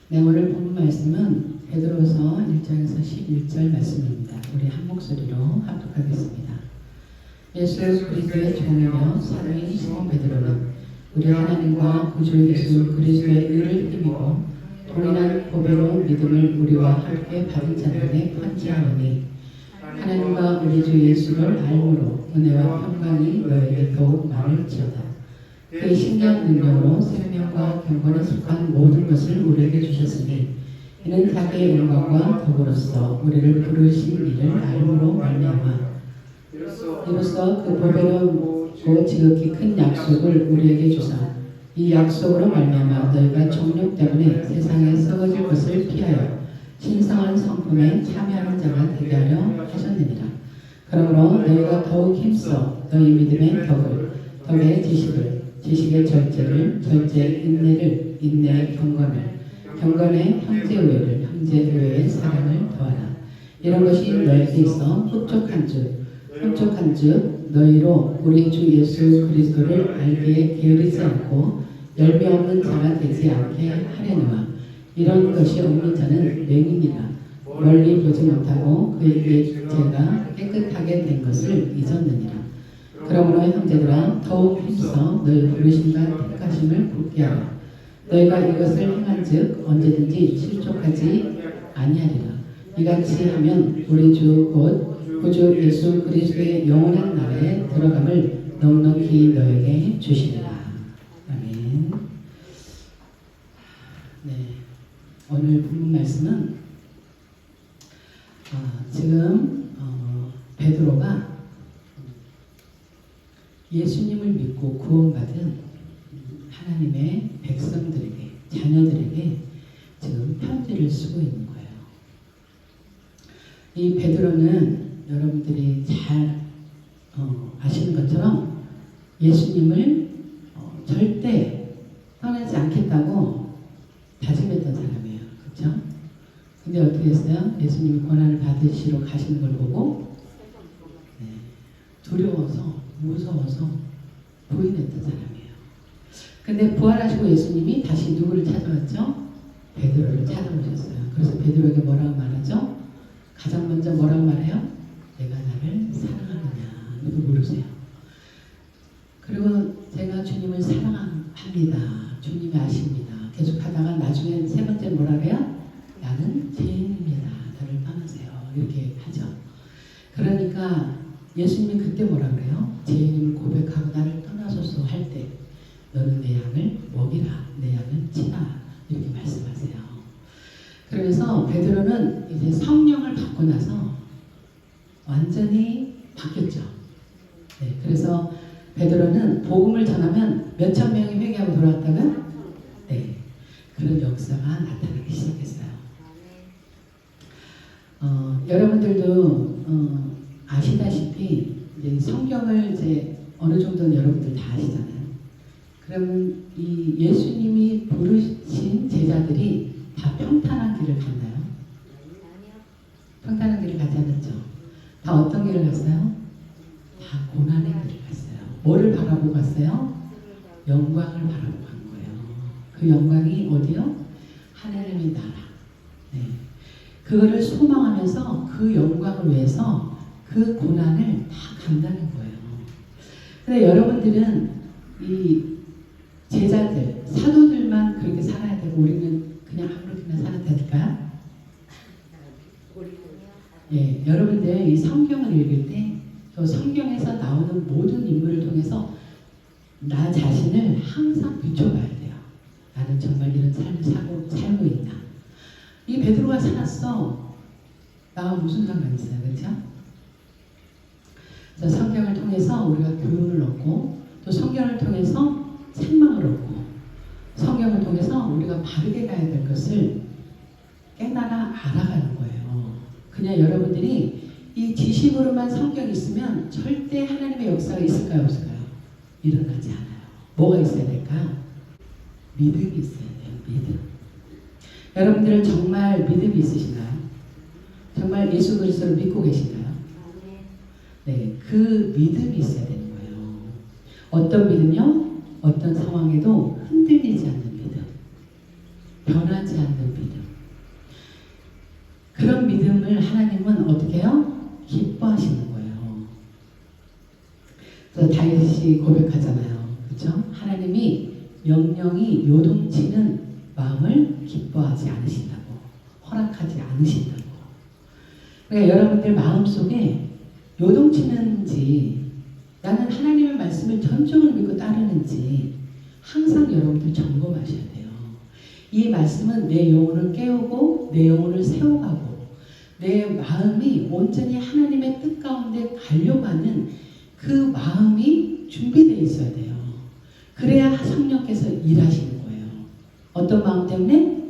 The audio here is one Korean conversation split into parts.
네, 오늘 본 말씀은 베드로서 1장에서 11절 말씀입니다. 우리 한 목소리로 합독하겠습니다. 예수 그리스도의 종이며 사도인 시몬 베드로는 우리 하나님과 구주 예수 그리스도의 의를 힘입어 동일한 보배로 믿음을 우리와 함께 받은 자들에게 편지하오니 하나님과 우리 주 예수를 알므로 은혜와 평강이 너에게 더욱 많을지어다. 그의 신기한 능력으로 생명과 경건에 속한 모든 것을 우리에게 주셨으니 이는 자기의 영광과 덕으로서 우리를 부르신 이를 알므로 말미암아 이로써 그 보배롭고 지극히 큰 약속을 우리에게 주사 이 약속으로 말미암아 너희가 정욕 때문에 세상에 썩어질 것을 피하여 신성한 성품에 참여하는 자가 되게 하려 하셨느니라. 그러므로 너희가 더욱 힘써 너희 믿음의 덕의 지식의 절제를, 절제의 인내를, 인내의 경건의 형제의회를, 형제의회의 사랑을 더하라. 이런 것이 너에게 있어 흡족한 즉 너희로 우리 주 예수 그리스도를 알기에 게으르지 않고 열매 없는 자가 되지 않게 하려니와 이런 것이 없는 자는 맹인이라 멀리 보지 못하고 그의 죄가 깨끗하게 된 것을 잊었느니라. 그러므로 형제들아 더욱 힘써 너희 부르심과 택하심을 굳게 하라. 너희가 이것을 행한즉 언제든지 실족하지 아니하리라. 이같이 하면 우리 주 곧 구주 예수 그리스도의 영원한 나라에 들어감을 넉넉히 너에게 주시리라. 아멘. 네, 오늘 본문 말씀은 지금 베드로가 예수님을 믿고 구원받은 하나님의 백성들에게, 자녀들에게 지금 편지를 쓰고 있는 거예요. 이 베드로는 여러분들이 잘 아시는 것처럼 예수님을 절대 떠나지 않겠다고 다짐했던 사람이에요. 그렇죠? 근데 어떻게 했어요? 예수님이 고난을 받으시러 가시는 걸 보고 두려워서 무서워서 부인했던 사람이에요. 근데 부활하시고 예수님이 다시 누구를 찾아왔죠? 베드로를 찾아오셨어요. 그래서 베드로에게 뭐라고 말하죠? 가장 먼저 뭐라고 말해요? 내가 나를 사랑하느냐? 이거 물으세요. 그리고 제가 주님을 사랑합니다. 주님이 아십니다. 계속 하다가 나중에 세 번째 뭐라 그래요? 나는 죄인입니다. 나를 떠나세요. 이렇게 하죠. 그러니까 예수님이 그때 뭐라 그래요? 죄인임을 고백하고 나를 떠나소서 할 때 너는 내 양을 먹이라. 내 양을 치라. 이렇게 말씀하세요. 그러면서 베드로는 이제 성령을 받고 나서 완전히 바뀌었죠. 네, 그래서 베드로는 복음을 전하면 몇천 명이 회개하고 돌아왔다가 그런 역사가 나타나기 시작했어요. 여러분들도 아시다시피 이제 성경을 이제 어느 정도는 여러분들 다 아시잖아요. 그러면 이 예수님이 부르신 제자들이 다 평탄한 길을 갔나요? 평탄한 길을 가지 않았죠. 다 어떤 길을 갔어요? 다 고난의 길을 갔어요. 뭐를 바라보고 갔어요? 영광을 바라보고 간 거예요. 그 영광이 어디요? 하나님의 나라. 네. 그거를 소망하면서 그 영광을 위해서 그 고난을 다 간다는 거예요. 근데 여러분들은 이 제자들, 사도들만 그렇게 살아야 되고 우리는 그냥 아무렇게나 살아도 될까요? 예, 여러분들 이 성경을 읽을 때 또 성경에서 나오는 모든 인물을 통해서 나 자신을 항상 비춰봐야 돼요. 나는 정말 이런 삶을 살고 있나? 이 베드로가 살았어. 나와 무슨 상관이 있어요? 그렇죠? 자, 성경을 통해서 우리가 교훈을 얻고 또 성경을 통해서 책망을 얻고 성경을 통해서 우리가 바르게 가야 될 것을 깨달아 알아가는 거예요. 그냥 여러분들이 이 지식으로만 성경이 있으면 절대 하나님의 역사가 있을까요? 없을까요? 일어나지 않아요. 뭐가 있어야 될까요? 믿음이 있어야 돼요. 믿음. 여러분들은 정말 믿음이 있으신가요? 정말 예수 그리스도를 믿고 계신가요? 네, 그 믿음이 있어야 되는 거예요. 어떤 믿음요? 어떤 상황에도 흔들리지 않는 믿음, 변하지 않는 믿음. 그런 믿음을 하나님은 어떻게 해요? 기뻐하시는 거예요. 그래서 다윗이 고백하잖아요. 그렇죠? 하나님이 명령이 요동치는 마음을 기뻐하지 않으신다고, 허락하지 않으신다고. 그러니까 여러분들 마음속에 요동치는지, 나는 하나님의 말씀을 전적으로 믿고 따르는지 항상 여러분들 점검하셔야 돼요. 이 말씀은 내 영혼을 깨우고 내 영혼을 세워가고 내 마음이 온전히 하나님의 뜻 가운데 가려고 하는 그 마음이 준비되어 있어야 돼요. 그래야 성령께서 일하시는 거예요. 어떤 마음 때문에?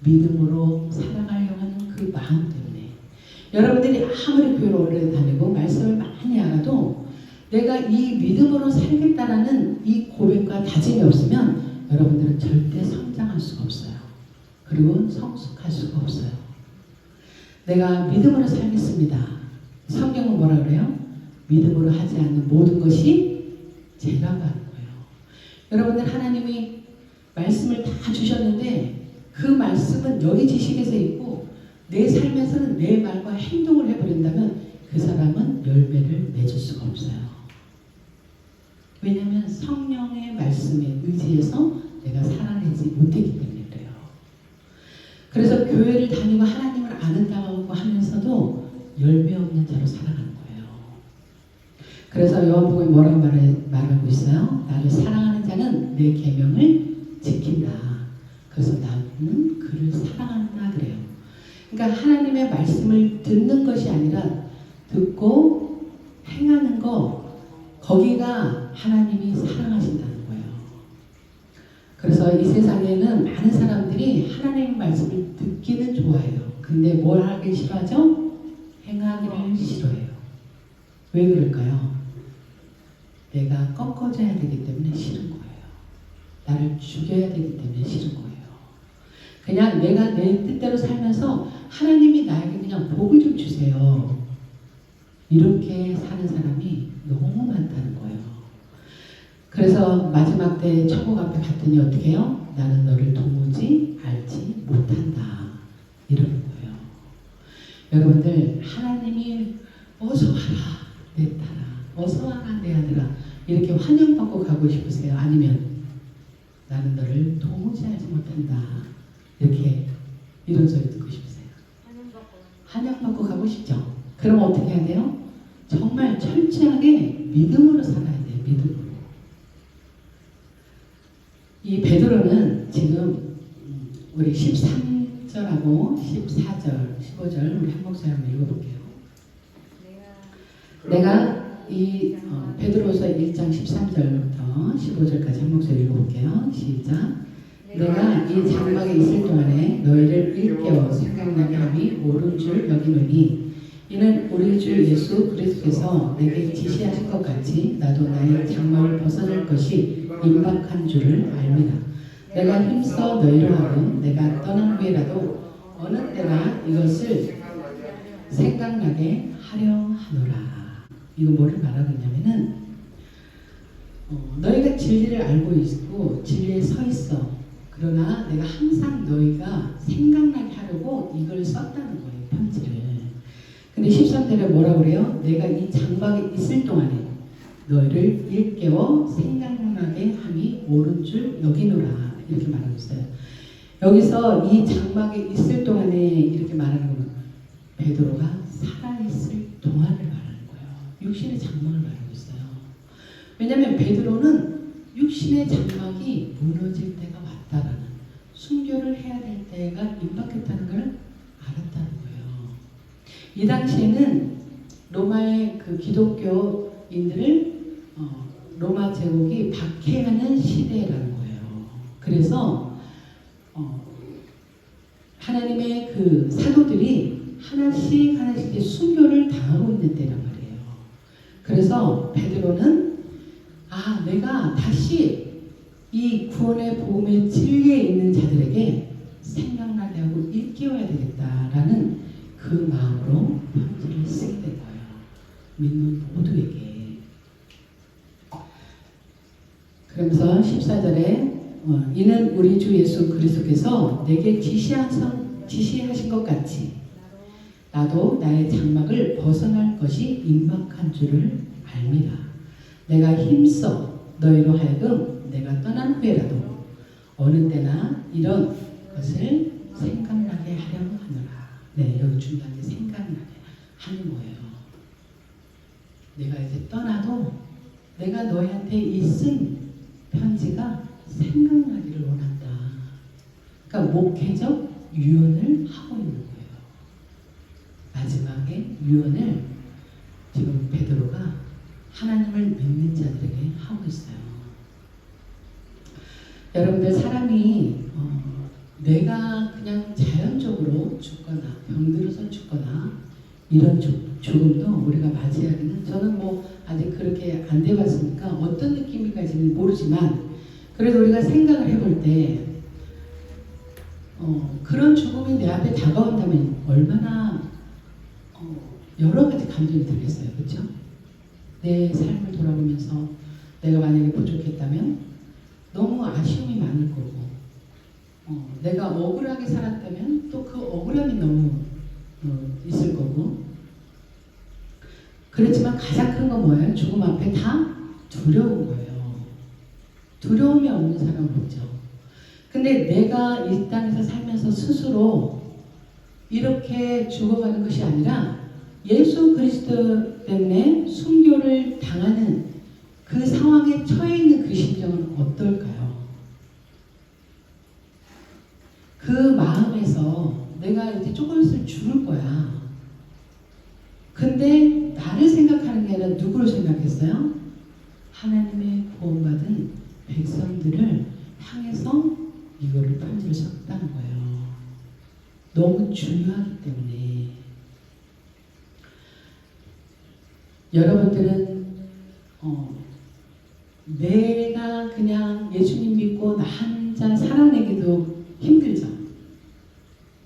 믿음으로 살아가려고 하는 그 마음 때문에. 여러분들이 아무리 교회를 오래 다니고 말씀을 많이 알아도 내가 이 믿음으로 살겠다라는 이 고백과 다짐이 없으면 여러분들은 절대 성장할 수가 없어요. 그리고 성숙할 수가 없어요. 내가 믿음으로 살겠습니다. 성경은 뭐라 그래요? 믿음으로 하지 않는 모든 것이 죄라고 하는 거예요. 여러분들 하나님이 말씀을 다 주셨는데 그 말씀은 여기 지식에서 있고 내 삶에서는 내 말과 행동을 해버린다면 그 사람은 열매를 맺을 수가 없어요. 왜냐하면 성령의 말씀에 의지해서 내가 살아내지 못했기 때문에 그래요. 그래서 교회를 다니고 하나님을 아는다고 하면서도 열매 없는 자로 살아가는 거예요. 그래서 요한복음이 뭐라고 말하고 있어요? 나를 사랑하는 자는 내 계명을 지킨다. 그래서 나는 그를 사랑한다 그래요. 그러니까 하나님의 말씀을 듣는 것이 아니라 듣고 행하는 거, 거기가 하나님이 사랑하신다는 거예요. 그래서 이 세상에는 많은 사람들이 하나님의 말씀을 듣기는 좋아해요. 근데 뭘 하기 싫어하죠? 행하기를 싫어해요. 왜 그럴까요? 내가 꺾어져야 되기 때문에 싫은 거예요. 나를 죽여야 되기 때문에 싫은 거예요. 그냥 내가 내 뜻대로 살면서 하나님이 나에게 그냥 복을 좀 주세요. 이렇게 사는 사람이 너무 많다는 거예요. 그래서 마지막 때 천국 앞에 갔더니 어떻게 해요? 나는 너를 도무지 알지 못한다. 이러는 거예요. 여러분들 하나님이 어서 와라 내 딸아, 어서 와라 내 아들아, 이렇게 환영받고 가고 싶으세요? 아니면 나는 너를 도무지 알지 못한다, 이렇게 이런 소리 듣고 싶으세요? 환영받고 가고 싶죠? 그럼 어떻게 해야 돼요? 정말 철저하게 믿음으로 살아야 돼요. 믿음으로. 이 베드로는 지금 우리 13절하고 14절, 15절 우리 한 목소리 한번 읽어볼게요. 내가 이 베드로서 1장 13절부터 15절까지 한 목소리 읽어볼게요. 시작. 내가 이 장막에 있을 동안에 너희를 일깨워 생각나게 함이 옳은 줄 여기노니 이는 우리 주 예수 그리스도께서 내게 지시하신 것 같이 나도 나의 장막을 벗어날 것이 임박한 줄을 알미라. 내가 힘써 너희로 하여 내가 떠난 후에라도 어느 때나 이것을 생각나게 하려 하노라. 이거 뭐를 말하고 있냐면은 너희가 진리를 알고 있고 진리에 서 있어. 그러나 내가 항상 너희가 생각나게 하려고 이걸 썼다는 거예요. 편지를. 근데 13절에 뭐라고 그래요? 내가 이 장막에 있을 동안에 너희를 일깨워 생각나게 함이 옳은 줄 여기노라. 이렇게 말하고 있어요. 여기서 이 장막에 있을 동안에 이렇게 말하는 건 베드로가 살아있을 동안을 말하는 거예요. 육신의 장막을 말하고 있어요. 왜냐하면 베드로는 육신의 장막이 무너질 때가 왔다라는, 순교를 해야 될 때가 임박했다는 걸 알았다는 거예요. 이 당시에는 로마의 그 기독교인들을 로마 제국이 박해하는 시대라는 거예요. 그래서 하나님의 그 사도들이 하나씩 순교를 당하고 있는 때란 말이에요. 그래서 베드로는 내가 다시 이 구원의 복음의 진리에 있는 자들에게 생각나게 하고 일깨워야 되겠다라는 그 마음으로 편지를 쓰게 된 거예요. 믿는 모두에게. 그러면서 14절에 이는 우리 주 예수 그리스도께서 내게 지시하신 것 같이 나도 나의 장막을 벗어날 것이 임박한 줄을 알미라. 내가 힘써 너희로 하여금 내가 떠난 후에라도 어느 때나 이런 것을 생각나게 하려고 하노라. 네, 여기 중요한 게 생각나게 하는 거예요. 내가 이제 떠나도 내가 너희한테 이 쓴 편지가 생각나기를 원한다. 그러니까 목회적 유언을 하고 있는 거예요. 마지막에 유언을 지금 베드로가 하나님을 믿는 자들에게 하고 있어요. 여러분들 사람이 내가 그냥 자연적으로 죽거나 병들어서 죽거나 이런 죽음도 우리가 맞이하기는 저는 뭐 아직 그렇게 안 돼봤으니까 어떤 느낌일까지는 모르지만 그래도 우리가 생각을 해볼 때 그런 죽음이 내 앞에 다가온다면 얼마나 여러 가지 감정이 들겠어요. 그렇죠? 내 삶을 돌아보면서 내가 만약에 부족했다면 너무 아쉬움이 많을 거고 내가 억울하게 살았다면 또 그 억울함이 너무 있을 거고 그렇지만 가장 큰 건 뭐예요? 죽음 앞에 다 두려운 거예요. 두려움이 없는 사람은 없죠. 근데 내가 이 땅에서 살면서 스스로 이렇게 죽어가는 것이 아니라 예수 그리스도 때문에 순교를 당하는 그 상황에 처해 있는 그 심정은 어떨까요? 그 마음에서 내가 이제 조금 있으면 죽을 거야. 근데 나를 생각하는 게 아니라 누구를 생각했어요? 하나님의 구원받은 백성들을 향해서 이거를 편지를 썼다는 거예요. 너무 중요하기 때문에. 여러분들은 내가 그냥 예수님 믿고 나 혼자 살아내기도 힘들죠.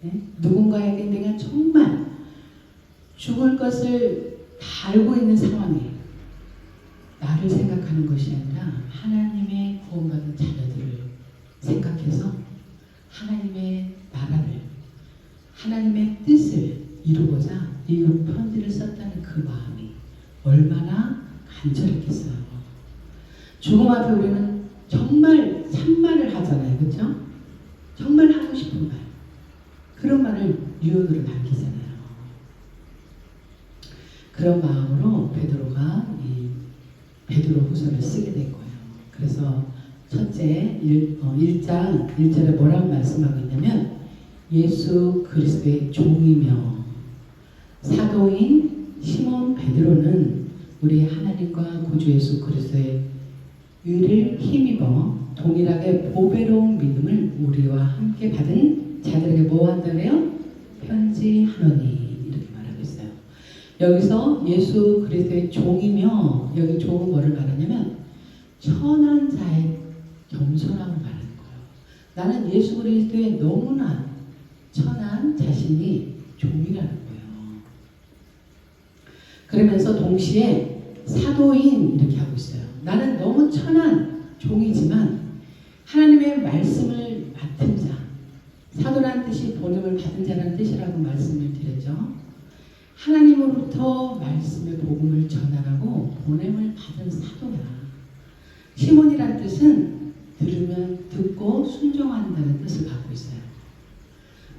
네? 누군가에게 내가 정말 죽을 것을 다 알고 있는 상황에 나를 생각하는 것이 아니라 하나님의 구원받은 자녀들을 생각해서 하나님의 나라를 하나님의 뜻을 이루고자 이 편지를 썼다는 그 마음이 얼마나 간절했겠어요. 죽음 앞에 우리는 정말 참말을 하잖아요. 그렇죠? 정말 하고 싶은 말 그런 말을 유언으로 남기잖아요. 그런 마음으로 베드로가 이 베드로 후서를 쓰게 된 거예요. 그래서 첫째 1장 1절에 뭐라고 말씀하고 있냐면 예수 그리스도의 종이며 사도인 시몬 베드로는 우리 하나님과 구주 예수 그리스도의 의를 힘입어 동일하게 보배로운 믿음을 우리와 함께 받은 자들에게 뭐 한다고요? 편지하노니 이렇게 말하고 있어요. 여기서 예수 그리스도의 종이며 여기 종은 뭐를 말하냐면 천한 자의 겸손함을 말하는 거예요. 나는 예수 그리스도의 너무나 천한 자신이 종이라는 거예요. 그러면서 동시에 사도인 이렇게 하고 있어요. 나는 너무 천한 종이지만 하나님의 말씀을 맡은 자, 사도라는 뜻이 본음을 받은 자라는 뜻이라고 말씀을 드렸죠. 하나님으로부터 말씀의 복음을 전하라고 보냄을 받은 사도야. 시몬이라는 뜻은 들으면 듣고 순종한다는 뜻을 갖고 있어요.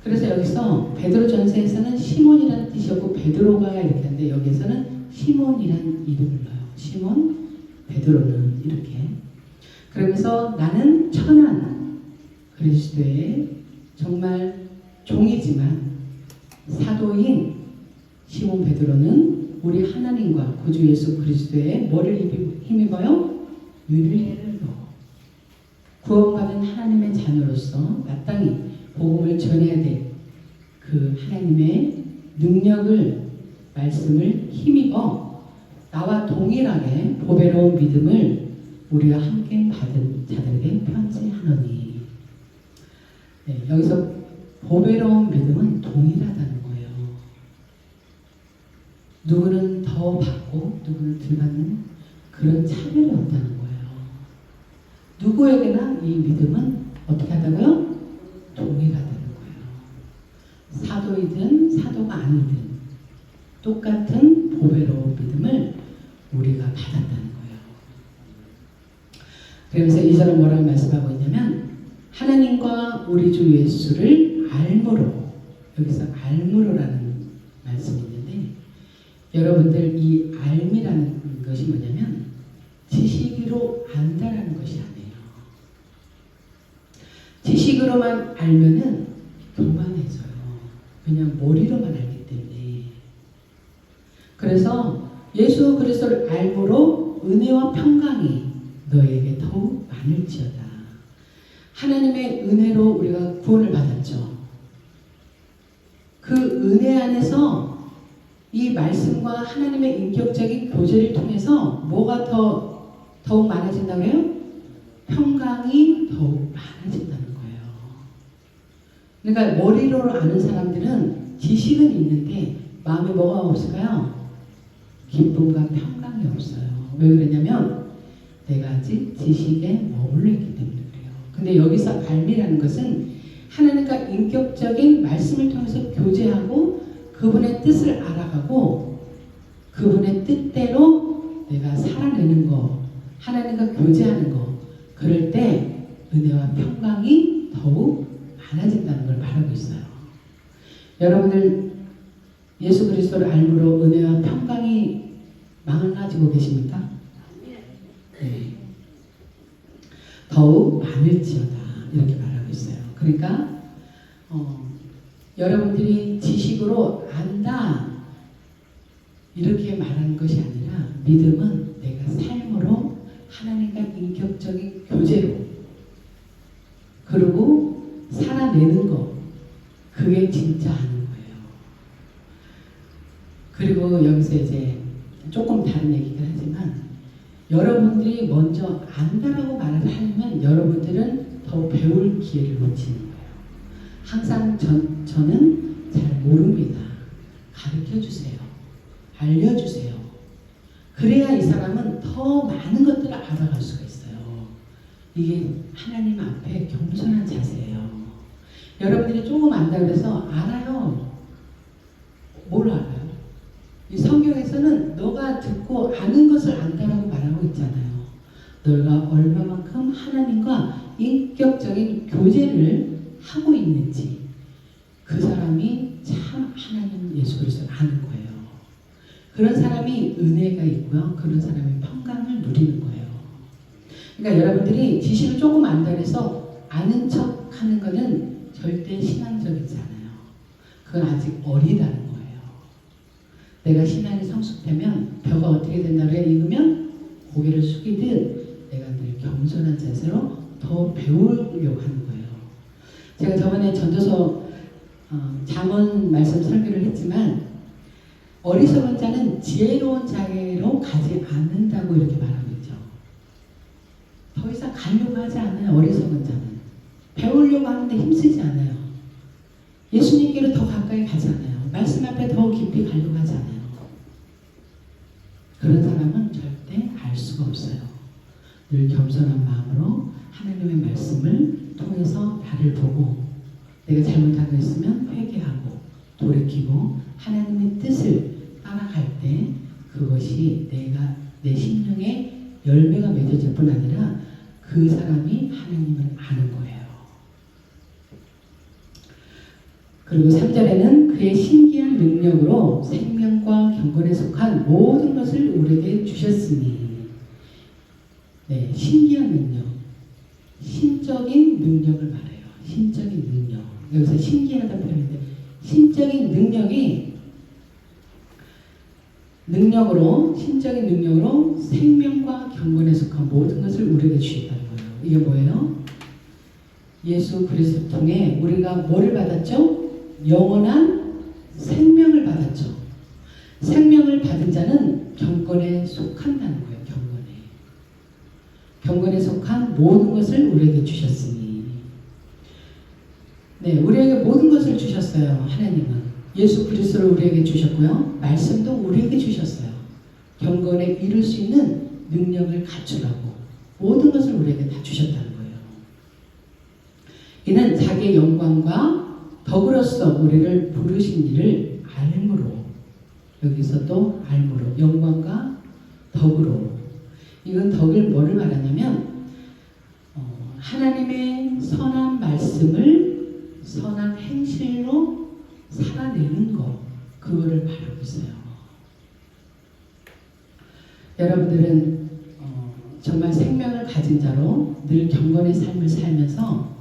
그래서 여기서 베드로전서에서는 시몬이라는 뜻이었고 베드로가 이렇게 하는데 여기에서는 시몬이라는 이름을 넣어요. 시몬, 베드로는 이렇게. 그러면서 나는 천한 그리스도의 정말 종이지만 사도인 시몬 베드로는 우리 하나님과 구주 예수 그리스도의 뭐를 힘입어요? 유일을 넣어. 구원받은 하나님의 자녀로서 마땅히 복음을 전해야 될 그 하나님의 능력을 말씀을 힘입어 나와 동일하게 보배로운 믿음을 우리와 함께 받은 자들에게 편지하노니. 네, 여기서 보배로운 믿음은 동일하다는 거예요. 누구는 더 받고 누구는 덜 받는 그런 차별이 없다는 거예요. 누구에게나 이 믿음은 어떻게 하다고요? 동일하다는 거예요. 사도이든 사도가 아니든 똑같은 보배로운 믿음을 우리가 받았다는 거예요. 그러면서 이절은 뭐라고 말씀하고 있냐면 하나님과 우리 주 예수를 알므로, 여기서 알므로라는 말씀이 있는데 여러분들 이 알미라는 것이 뭐냐면 지식으로 안다라는 것이 아니에요. 지식으로만 알면은 교만해져요. 왜냐하면 머리로만 알기 때문에. 그래서 예수 그리스도를 알므로 은혜와 평강이 너에게 더욱 많을지어다. 하나님의 은혜로 우리가 구원을 받았죠. 그 은혜 안에서 이 말씀과 하나님의 인격적인 교제를 통해서 뭐가 더욱 많아진다고 해요? 평강이 더욱 많아진다는 거예요. 그러니까 머리로 아는 사람들은 지식은 있는데 마음에 뭐가 없을까요? 기쁨과 평강이 없어요. 왜 그러냐면 내가 아직 지식에 머물러 있기 때문에 그래요. 근데 여기서 알미라는 것은 하나님과 인격적인 말씀을 통해서 교제하고 그분의 뜻을 알아가고 그분의 뜻대로 내가 살아내는 거, 하나님과 교제하는 거, 그럴 때 은혜와 평강이 더욱 많아진다는 걸 말하고 있어요. 여러분들 예수 그리스도를 알므로 은혜와 평강이 많아지고 계십니까? 네. 더욱 많을지어다 이렇게 말하고 있어요. 그러니까 여러분들이 지식으로 안다 이렇게 말하는 것이 아니라 믿음은 내가 삶으로 하나님과 인격적인 교제로 그리고 살아내는 것, 그게 진짜 하는 거예요. 그리고 여기서 이제 조금 다른 얘기를 하지만 여러분들이 먼저 안다라고 말을 하면 여러분들은 더 배울 기회를 놓치는 거예요. 항상 저는 잘 모릅니다. 가르쳐주세요. 알려주세요. 그래야 이 사람은 더 많은 것들을 알아갈 수가 있어요. 이게 하나님 앞에 겸손한 자세예요. 여러분들이 조금 안다 그래서 알아요. 뭘 알아요? 이 성경에서는 너가 듣고 아는 것을 안다라고 말하고 있잖아요. 너가 얼마만큼 하나님과 인격적인 교제를 하고 있는지 그 사람이 참 하나님 예수 그리스도를 아는 거예요. 그런 사람이 은혜가 있고요. 그런 사람이 평강을 누리는 거예요. 그러니까 여러분들이 지식을 조금 안다 해서 아는 척 하는 거는 절대 신앙적이지 않아요. 그건 아직 어리다는 거예요. 내가 신앙이 성숙되면 벼가 어떻게 된다고 해? 익으면 고개를 숙이듯 내가 늘 겸손한 자세로 더 배우려고 하는 거예요. 제가 저번에 전도서 잠언 말씀 설교를 했지만 어리석은 자는 지혜로운 자에로 가지 않는다고 이렇게 말하고 있죠. 더 이상 가려고 하지 않아요. 어리석은 자는. 배우려고 하는데 힘쓰지 않아요. 예수님께로 더 가까이 가지 않아요. 말씀 앞에 더 깊이 가려고 하지 않아요. 그런 사람은 절대 알 수가 없어요. 늘 겸손한 마음으로 하나님의 말씀을 통해서 나를 보고 내가 잘못하고 있으면 회개하고 돌이키고 하나님의 뜻을 따라갈 때 그것이 내가 내 심령에 열매가 맺어질 뿐 아니라 그 사람이 하나님을 아는 거예요. 그리고 3절에는 그의 신기한 능력으로 생명과 경건에 속한 모든 것을 우리에게 주셨으니. 네, 신기한 능력. 신적인 능력을 말해요. 신적인 능력. 여기서 신기하다는 표현인데 신적인 능력으로 신적인 능력으로 생명과 경건에 속한 모든 것을 우리에게 주셨다는 거예요. 이게 뭐예요? 예수 그리스도 통해 우리가 뭐를 받았죠? 영원한 생명을 받았죠. 생명을 받은 자는 경건에 속한다는 거예요. 경건에 속한 모든 것을 우리에게 주셨으니. 네, 우리에게 모든 것을 주셨어요. 하나님은 예수 그리스도를 우리에게 주셨고요. 말씀도 우리에게 주셨어요. 경건에 이룰 수 있는 능력을 갖추라고 모든 것을 우리에게 다 주셨다는 거예요. 이는 자기의 영광과 덕으로서 우리를 부르신 일을 알므로. 여기서 또 알므로, 영광과 덕으로. 이건 덕을 뭐를 말하냐면 하나님의 선한 말씀을 선한 행실로 살아내는 거, 그거를 말하고 있어요. 여러분들은 정말 생명을 가진 자로 늘 경건의 삶을 살면서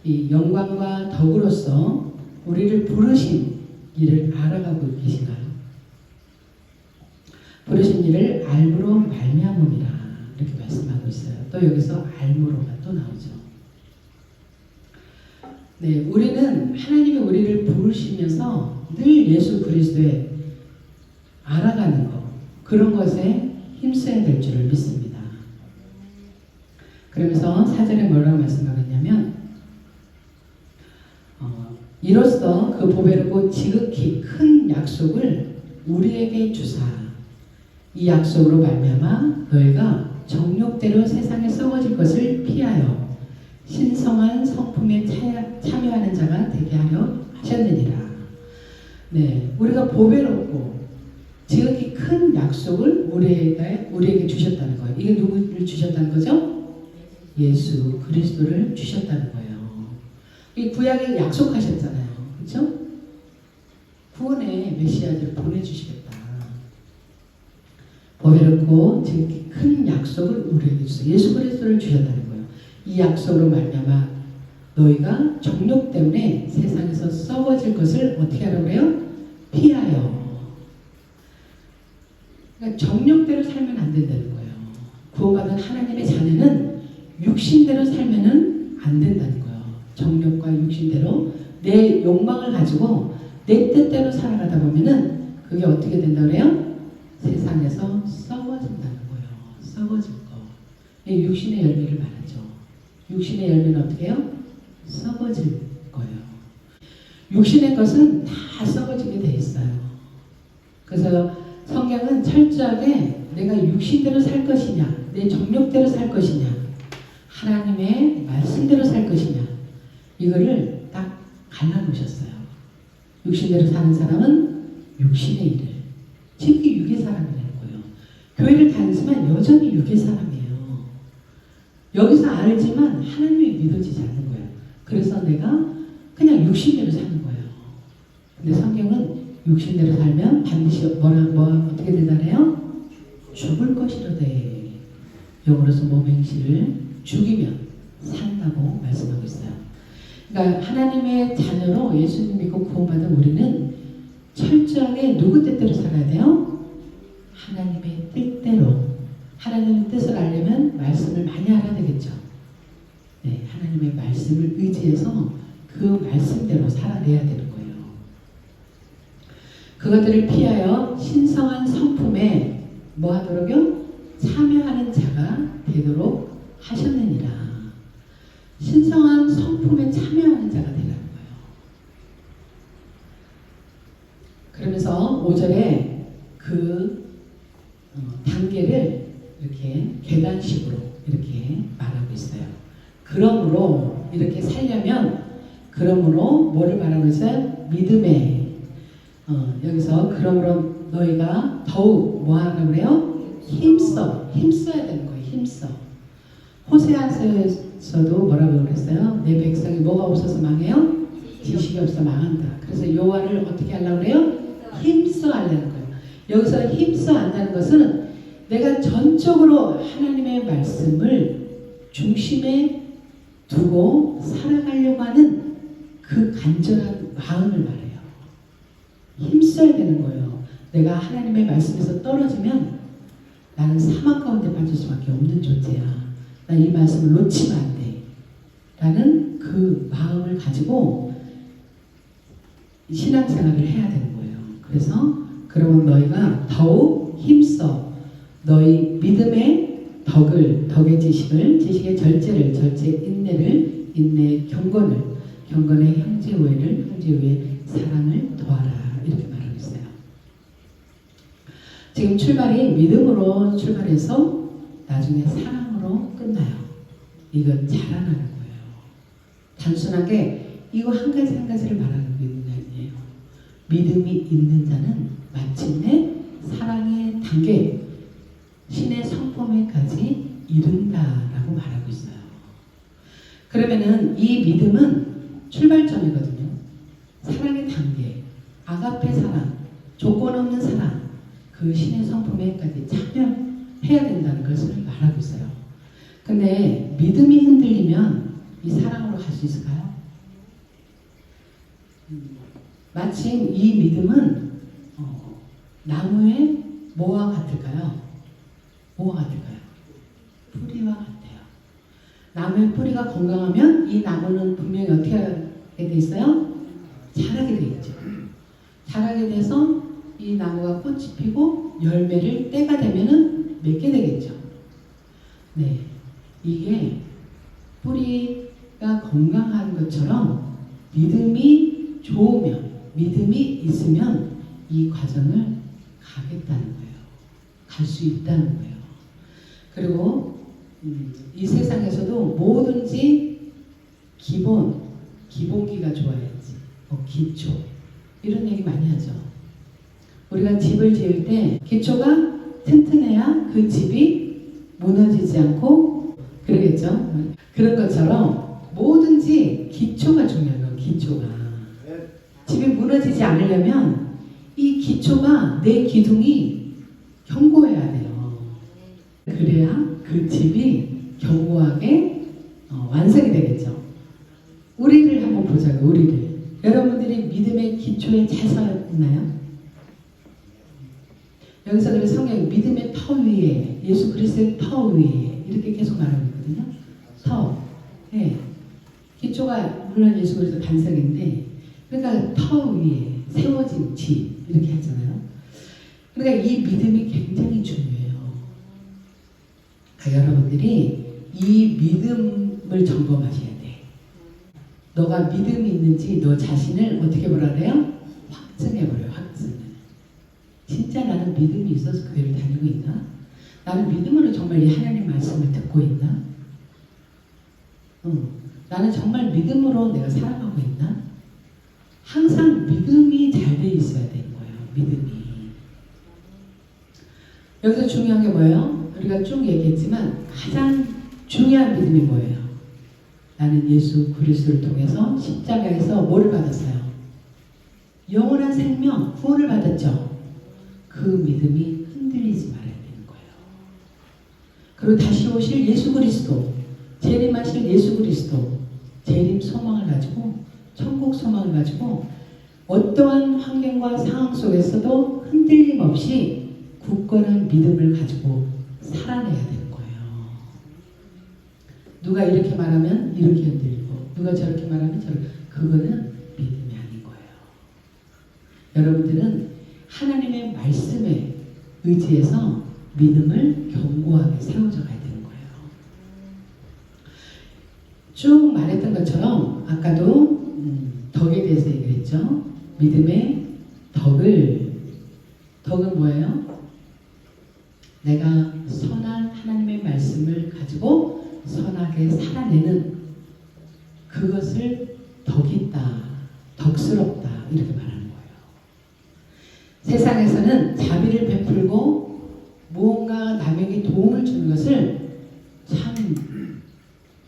이 영광과 덕으로서 우리를 부르신 일을 알아가고 계신가요? 부르신 일을 알므로 말미암음이라 이렇게 말씀하고 있어요. 또 여기서 알므로가 또 나오죠. 네, 우리는 하나님이 우리를 부르시면서 늘 예수 그리스도에 알아가는 것, 그런 것에 힘써야 될 줄을 믿습니다. 그러면서 4절에 뭐라고 말씀하겠냐면 이로써 그 보배롭고 지극히 큰 약속을 우리에게 주사 이 약속으로 말미암아 너희가 정욕대로 세상에 썩어질 것을 피하여 신성한 성품에 참여하는 자가 되게 하려 하셨느니라. 네, 우리가 보배롭고 지극히 큰 약속을 우리에게 주셨다는 거예요. 이게 누구를 주셨다는 거죠? 예수 그리스도를 주셨다는 거예요. 이 구약에 약속하셨잖아요. 그렇죠? 구원의 메시아를 보내주시겠다. 보배롭고 지극히 큰 약속을 우리에게 주셔서 예수 그리스도를 주셨다는 거예요. 이 약속으로 말미암아 너희가 정욕 때문에 세상에서 썩어질 것을 어떻게 하라고 그래요? 피하여. 그러니까 정욕대로 살면 안 된다는 거예요. 구원받은 하나님의 자녀는 육신대로 살면은 안 된다는 거예요. 정욕과 육신대로 내 욕망을 가지고 내 뜻대로 살아가다 보면은 그게 어떻게 된다 그래요? 세상에서 썩어진다는 거예요. 썩어질 거. 육신의 열매를 말하죠. 육신의 열매는 어떻게 해요? 썩어질 거예요. 육신의 것은 다 썩어지게 돼 있어요. 그래서 성경은 철저하게 내가 육신대로 살 것이냐, 내 정욕대로 살 것이냐, 하나님의 말씀대로 살 것이냐, 이거를 딱 갈라놓으셨어요. 육신대로 사는 사람은 육신의 일을, 특히 육의 사람이라는 거예요. 교회를 다니지만 여전히 육의 사람이에요. 여기서 알지만 하나님이 믿어지지 않는 거예요. 그래서 내가 그냥 육신대로 사는 거예요. 근데 성경은 육신대로 살면 반드시 어떻게 되잖아요? 죽을 것이로되 영으로서 몸 행실을 죽이면 산다고 말씀하고 있어요. 그러니까 하나님의 자녀로 예수님 믿고 구원받은 우리는 철저하게 누구 뜻대로 살아야 돼요? 하나님의 뜻대로. 하나님의 뜻을 알려면 말씀을 많이 알아야 되겠죠. 네, 하나님의 말씀을 의지해서 그 말씀대로 살아내야 되는 거예요. 그것들을 피하여 신성한 성품에 뭐 하도록요? 참여하는 자가 되도록 하셨느니라. 신성한 성품에 참여하는 자가 되라는 거예요. 그러면서 5절에 그 단계를 이렇게 계단식으로 이렇게 말하고 있어요. 그러므로 이렇게 살려면 그러므로 뭐를 말하고 있어요? 믿음에 여기서 그러므로 너희가 더욱 뭐 하라고 그래요? 힘써야 되는 거예요. 힘써. 호세아서도 뭐라고 그랬어요? 내 백성이 뭐가 없어서 망해요? 지식이 없어 망한다. 그래서 여호와를 어떻게 하려고 그래요? 힘써 하려는 거예요. 여기서 힘써 한다는 것은 내가 전적으로 하나님의 말씀을 중심에 두고 살아가려고 하는 그 간절한 마음을 말해요. 힘써야 되는 거예요. 내가 하나님의 말씀에서 떨어지면 나는 사망 가운데 빠질 수밖에 없는 존재야. 난 이 말씀을 놓치면 안 돼. 라는 그 마음을 가지고 신앙생활을 해야 되는 거예요. 그래서 그러면 너희가 더욱 힘써 너희 믿음의 덕의 지식을, 지식의 절제를, 절제의 인내를, 인내의 경건의 형제 우애를, 형제 우애의 사랑을 더하라. 이렇게 말하고 있어요. 지금 출발이 믿음으로 출발해서 나중에 사랑으로 끝나요. 이건 자라나는 거예요. 단순하게 이거 한 가지를 말하는 게 아니에요. 믿음이 있는 자는 마침내 사랑의 단계, 신의 성품에까지 이른다라고 말하고 있어요. 그러면은 이 믿음은 출발점이거든요. 사랑의 단계, 아가페 사랑, 조건 없는 사랑, 그 신의 성품에까지 참여해야 된다는 것을 말하고 있어요. 근데 믿음이 흔들리면 이 사랑으로 갈 수 있을까요? 마침 이 믿음은 나무의 뭐와 같을까요? 뭐와 같을까요? 뿌리와 같아요. 나무의 뿌리가 건강하면 이 나무는 분명히 어떻게 하게 돼 있어요? 자라게 돼 있죠. 자라게 돼서 이 나무가 꽃이 피고 열매를 때가 되면은 맺게 되겠죠. 네, 이게 뿌리가 건강한 것처럼 믿음이 좋으면, 믿음이 있으면 이 과정을 가겠다는 거예요. 갈 수 있다는 거예요. 그리고 이 세상에서도 뭐든지 기본기가 좋아야지. 기초. 이런 얘기 많이 하죠. 우리가 집을 지을 때 기초가 튼튼해야 그 집이 무너지지 않고 그러겠죠. 그런 것처럼 뭐든지 기초가 중요한 거예요. 기초가. 집이 무너지지 않으려면 이 기초가, 내 기둥이 견고해야 돼요. 그래야 그 집이 견고하게 완성이 되겠죠. 우리를 한번 보자고요. 우리를. 여러분들이 믿음의 기초에 잘 서 있나요? 여기서 그래서 성경이 믿음의 터 위에, 예수 그리스도의 터 위에 이렇게 계속 말하고 있거든요. 터. 네. 기초가 물론 예수 그리스도 반석인데, 그러니까 터 위에 세워진 집 이렇게 하잖아요. 그러니까 이 믿음이 굉장히 중요해요. 그러니까 여러분들이 이 믿음을 점검하셔야 돼. 너가 믿음이 있는지 너 자신을 어떻게 보라 그래요? 확증해버려요. 확증. 진짜 나는 믿음이 있어서 교회를 다니고 있나? 나는 믿음으로 정말 이 하나님 말씀을 듣고 있나? 나는 정말 믿음으로 내가 살아가고 있나? 항상 믿음이 잘 돼 있어야 되는 거예요. 믿음이. 여기서 중요한 게 뭐예요? 우리가 쭉 얘기했지만 가장 중요한 믿음이 뭐예요? 나는 예수 그리스도를 통해서 십자가에서 뭐를 받았어요? 영원한 생명, 구원을 받았죠. 그 믿음이 흔들리지 말아야 되는 거예요. 그리고 다시 오실 예수 그리스도, 재림하실 예수 그리스도, 재림 소망을 가지고, 천국 소망을 가지고 어떠한 환경과 상황 속에서도 흔들림 없이 굳건한 믿음을 가지고 살아내야 되는 거예요. 누가 이렇게 말하면 이렇게 흔들리고, 누가 저렇게 말하면 저렇게. 그거는 믿음이 아닌 거예요. 여러분들은 하나님의 말씀에 의지해서 믿음을 견고하게 세워져 가야 되는 거예요. 쭉 말했던 것처럼 아까도 덕에 대해서 얘기했죠. 믿음의 덕은 뭐예요? 내가 선한 하나님의 말씀을 가지고 선하게 살아내는 그것을 덕있다, 덕스럽다 이렇게 말하는 거예요. 세상에서는 자비를 베풀고 무언가 남에게 도움을 주는 것을 참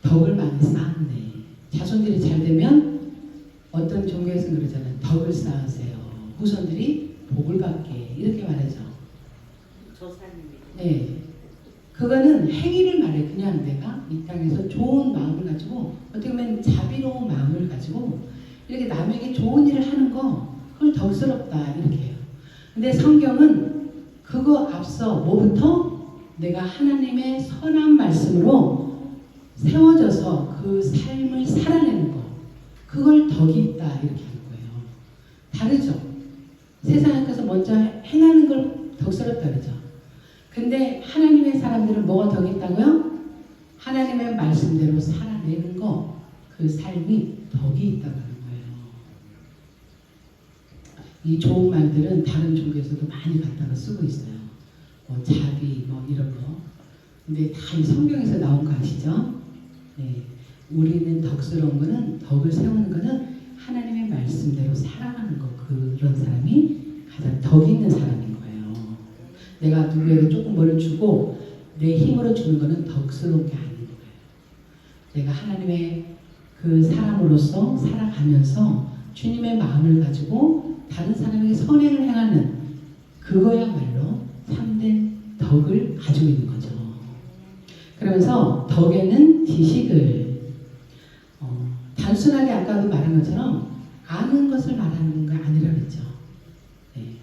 덕을 많이 쌓았네. 자손들이 잘 되면 어떤 종교에서는 그러잖아요. 덕을 쌓으세요. 후손들이 복을 받게 이렇게 말하죠. 네, 그거는 행위를 말해. 그냥 내가 이 땅에서 좋은 마음을 가지고 어떻게 보면 자비로운 마음을 가지고 이렇게 남에게 좋은 일을 하는 거 그걸 덕스럽다 이렇게 해요. 근데 성경은 그거 앞서 뭐부터 내가 하나님의 선한 말씀으로 세워져서 그 삶을 살아내는 거 그걸 덕이 있다 이렇게 하는 거예요. 다르죠. 세상에서 먼저 행하는 걸 덕스럽다 그러죠. 근데 하나님의 사람들은 뭐가 덕이 있다고요? 하나님의 말씀대로 살아내는 거, 그 삶이 덕이 있다고 하는 거예요. 이 좋은 말들은 다른 종교에서도 많이 갖다가 쓰고 있어요. 자비 이런 거. 근데 다 이 성경에서 나온 거 아시죠? 네. 우리는 덕스러운 거는, 덕을 세우는 거는 하나님의 말씀대로 살아가는 거, 그런 사람이 가장 덕 덕이 있는 사람인 거예요. 내가 누구에게 조금 뭐를 주고 내 힘으로 주는 것은 덕스러운 게 아닌 거예요. 내가 하나님의 그 사람으로서 살아가면서 주님의 마음을 가지고 다른 사람에게 선행을 행하는 그거야말로 참된 덕을 가지고 있는 거죠. 그러면서 덕에는 지식을 단순하게 아까도 말한 것처럼 아는 것을 말하는 거 아니라 그랬죠. 네.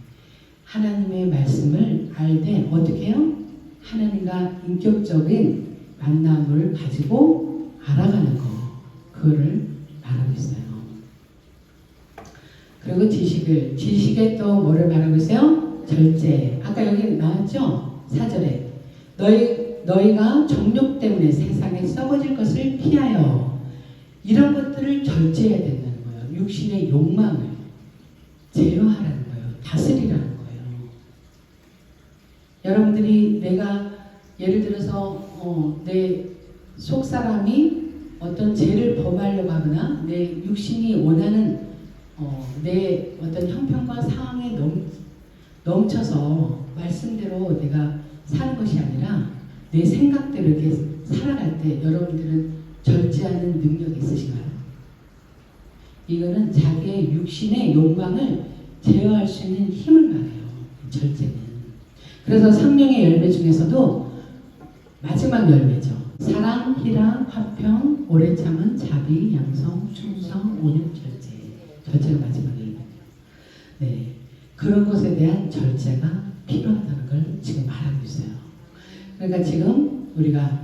하나님의 말씀을 알되 어떻게 해요? 하나님과 인격적인 만남을 가지고 알아가는 거, 그거를 말하고 있어요. 그리고 지식에 또 뭐를 말하고 있어요? 절제. 아까 여기 나왔죠? 4절에 너희가 정욕 때문에 세상에 썩어질 것을 피하여 이런 것들을 절제해야 된다는 거예요. 육신의 욕망을 제어하라는 거예요. 다스리라는 거예요. 여러분들이 내가 예를 들어서 내 속사람이 어떤 죄를 범하려고 하거나 내 육신이 원하는 내 어떤 형편과 상황에 넘쳐서 말씀대로 내가 사는 것이 아니라 내 생각대로 이렇게 살아갈 때 여러분들은 절제하는 능력이 있으신가요? 이거는 자기의 육신의 욕망을 제어할 수 있는 힘을 말해요. 절제는. 그래서 성령의 열매 중에서도 마지막 열매죠. 사랑, 희락, 화평, 오래 참은, 자비, 양성, 충성, 온유, 절제. 절제가 마지막 열매예요. 네, 그런 것에 대한 절제가 필요하다는 걸 지금 말하고 있어요. 그러니까 지금 우리가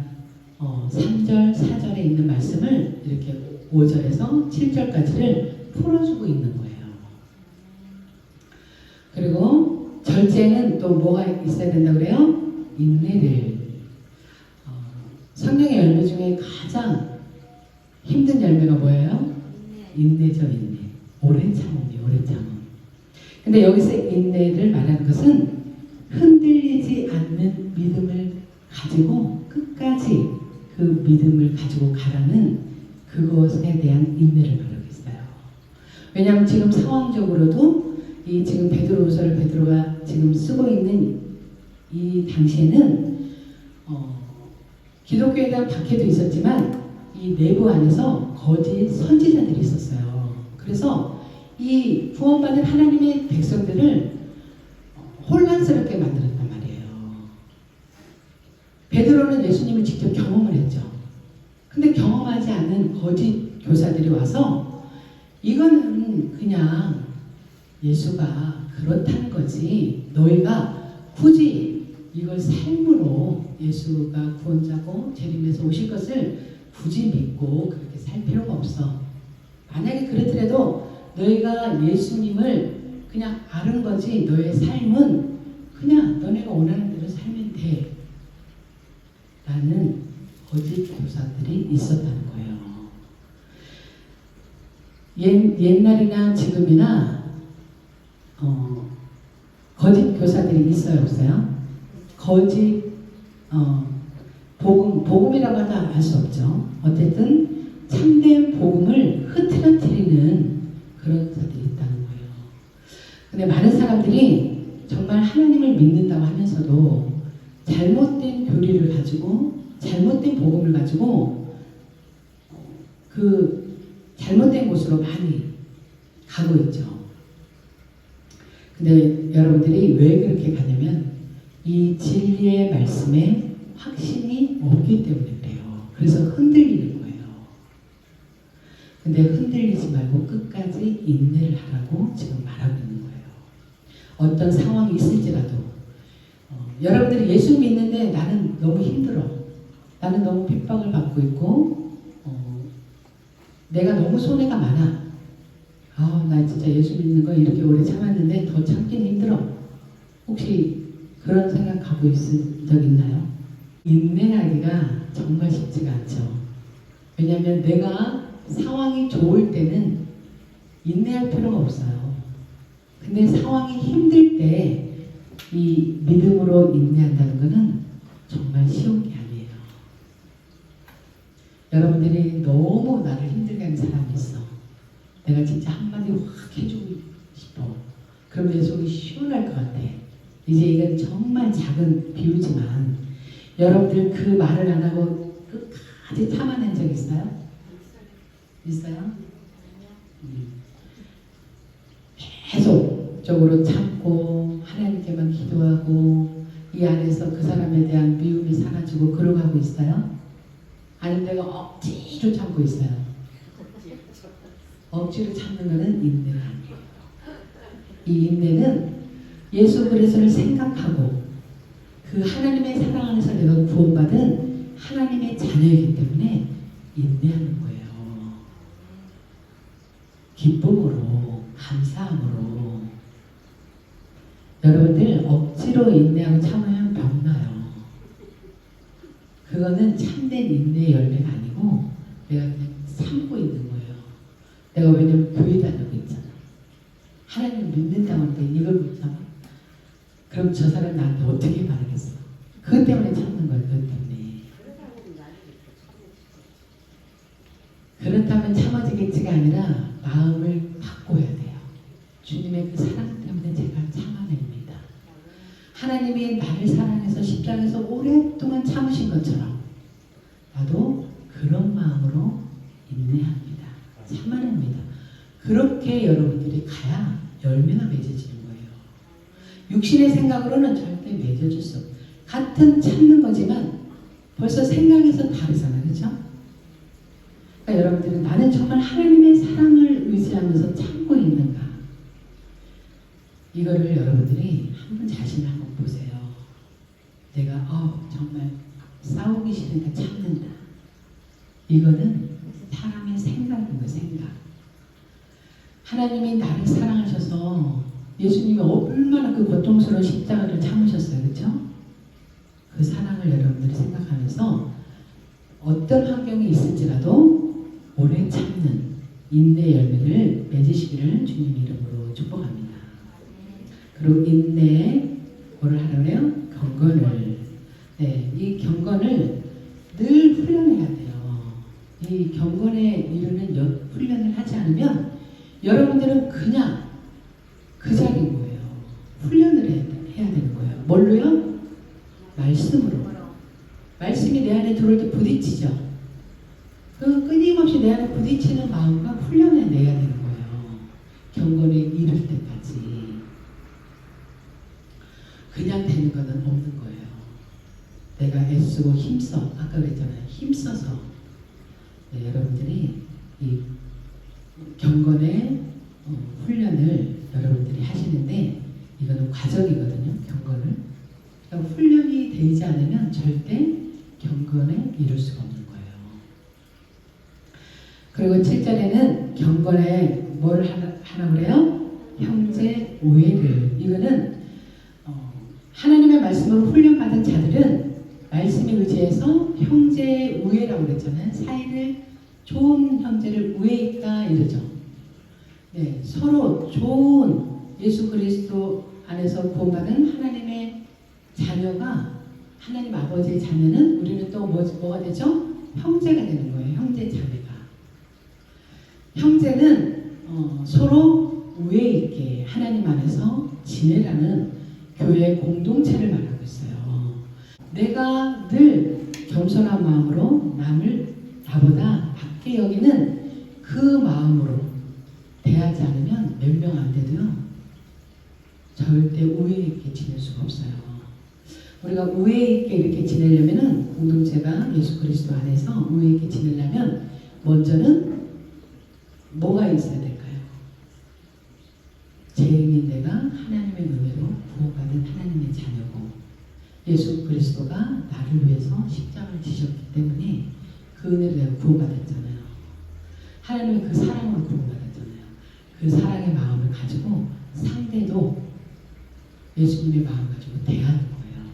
3절, 4절에 있는 말씀을 이렇게 5절에서 7절까지를 풀어주고 있는 거예요. 그리고 절제는 또 뭐가 있어야 된다고 그래요? 인내를. 성령의 열매 중에 가장 힘든 열매가 뭐예요? 인내죠, 인내. 오래 참음이에요, 오래 참음. 근데 여기서 인내를 말하는 것은 흔들리지 않는 믿음을 가지고 끝까지 그 믿음을 가지고 가라는 그것에 대한 인내를 말하고 있어요. 왜냐하면 지금 상황적으로도 이 지금 베드로후서를 베드로가 지금 쓰고 있는 이 당시에는 기독교에 대한 박해도 있었지만 이 내부 안에서 거짓 선지자들이 있었어요. 그래서 이 구원받은 하나님의 백성들을 혼란스럽게 만들었단 말이에요. 베드로는 예수님을 직접 경험을 했죠. 근데 경험하지 않는 거짓 교사들이 와서 이거는 그냥 예수가 그렇다는 거지, 너희가 굳이 이걸 삶으로 예수가 구원자고 재림에서 오실 것을 굳이 믿고 그렇게 살 필요가 없어. 만약에 그렇더라도 너희가 예수님을 그냥 아는 거지, 너의 삶은 그냥 너네가 원하는 대로 살면 돼 라는 거짓 교사들이 있었다는 거예요. 옛날이나 지금이나 거짓 교사들이 있어요, 없어요? 거짓 복음이라고 하다 알 수 없죠. 어쨌든 참된 복음을 흐트러뜨리는 그런 자들이 있다는 거예요. 근데 많은 사람들이 정말 하나님을 믿는다고 하면서도 잘못된 교리를 가지고 잘못된 복음을 가지고 그 잘못된 곳으로 많이 가고 있죠. 근데 여러분들이 왜 그렇게 가냐면 이 진리의 말씀에 확신이 없기 때문에 그래요. 그래서 흔들리는 거예요. 근데 흔들리지 말고 끝까지 인내를 하라고 지금 말하고 있는 거예요. 어떤 상황이 있을지라도 여러분들이 예수 믿는데 나는 너무 힘들어. 나는 너무 핍박을 받고 있고 내가 너무 손해가 많아. 나 진짜 예수 믿는 거 이렇게 오래 참았는데 더 참기는 힘들어. 혹시 그런 생각 갖고 있을 적 있나요? 인내하기가 정말 쉽지가 않죠. 왜냐하면 내가 상황이 좋을 때는 인내할 필요가 없어요. 근데 상황이 힘들 때 이 믿음으로 인내한다는 것은 정말 쉬운 게 아니에요. 여러분들이 너무 나를 힘들게 하는 사람이 있어. 내가 진짜 한마디 확 해주고 싶어. 그럼 내 속이 시원할 것 같아. 이제 이건 정말 작은 비유지만 여러분들 그 말을 안 하고 끝까지 참아낸 적 있어요? 있어요? 계속적으로 참고 하나님께만 기도하고 이 안에서 그 사람에 대한 미움이 사라지고 그러고 있어요? 아니면 내가 억지로 참고 있어요? 억지로 참는 것은 인내가 아니에요. 이 인내는 예수 그리스도를 생각하고 그 하나님의 사랑 안에서 내가 구원받은 하나님의 자녀이기 때문에 인내하는 거예요. 기쁨으로, 감사함으로. 여러분들 억지로 인내하고 참으면 병나요. 그거는 참된 인내의 열매가 아니고 내가 그냥 참고 있는 거예요. 내가 왜냐면 교회 다니고 있잖아. 하나님을 믿는다고 하는데 이걸 못 참아? 그럼 저 사람 나한테 어떻게 말하겠어? 그것 때문에 참는 거예요. 그것 때문에. 그렇다면 참아지겠지가 아니라 마음을 바꿔야 돼요. 주님의 그 사랑 때문에 제가 참아냅니다. 하나님이 나를 사랑해서 십자가에서 오랫동안 참으신 것처럼 나도 그런 마음으로 인내합니다. 참아냅니다. 그렇게 여러분들이 가야 열매가 맺어지는 거예요. 육신의 생각으로는 절대 맺어줄 수 없어요. 같은 참는 거지만 벌써 생각에서 다르잖아요. 그렇죠? 그러니까 여러분들은 나는 정말 하나님의 사랑을 의지하면서 참고 있는가? 이거를 여러분들이 한번 자신을 한번 보세요. 내가 정말 싸우기 싫으니까 참는다. 이거는 사람의 생각인 거예요. 생각. 하나님이 나를 사랑하셔서 예수님이 얼마나 그 고통스러운 십자가를 참으셨어요. 그렇죠? 그 사랑을 여러분들이 생각하면서 어떤 환경이 있을지라도 오래 참는 인내 열매를 맺으시기를 주님 이름으로 축복합니다. 그리고 인내 뭐를 하라 그래요? 경건을. 네, 이 경건을 늘 훈련해야 돼요. 이 경건에 이르는 훈련을 하지 않으면 여러분들은 그냥 그 자리인 거예요. 훈련을 해야 되는 거예요. 뭘로요? 말씀으로. 말씀이 내 안에 들어올 때 부딪히죠. 그 끊임없이 내 안에 부딪히는 마음과 훈련해 내야 되는 거예요. 경건에 이를 때까지. 그냥 되는 것은 없는 거예요. 내가 애쓰고 힘써. 아까 그랬잖아요. 힘써서. 네, 여러분들이 이 경건의 훈련을 여러분들이 하시는데 이거는 과정이거든요. 경건을. 그러니까 훈련이 되지 않으면 절대 경건에 이룰 수가 없는 거예요. 그리고 7절에는 경건에 뭘 하나 그래요? 형제 우애를. 이거는 하나님의 말씀으로 훈련받은 자들은 말씀에 의지해서 형제 우애라고 그랬잖아요. 사이를 좋은 형제를 우애있다 이러죠. 네, 서로 좋은 예수 그리스도 안에서 구원받은 하나님의 자녀가 하나님 아버지의 자녀는 우리는 또 뭐가 되죠? 형제가 되는 거예요. 형제 자매가. 형제는 서로 우애 있게 하나님 안에서 지내라는 교회 공동체를 말하고 있어요. 내가 늘 겸손한 마음으로 남을 나보다 낮게 여기는 그 마음으로 대하지 않으면 몇 명 안 돼도요. 절대 우애 있게 지낼 수가 없어요. 우리가 우애 있게 이렇게 지내려면은 공동체가 예수 그리스도 안에서 우애 있게 지내려면 먼저는 뭐가 있어야 될까요? 죄인인 내가 하나님의 은혜로 구원받은 하나님의 자녀고 예수 그리스도가 나를 위해서 십자가를 지셨기 때문에 그 은혜로 내가 구원받았잖아요. 하나님의 그 사랑으로 구원받았잖아요. 그 사랑의 마음을 가지고 상대도 예수님의 마음을 가지고 대하는 거예요.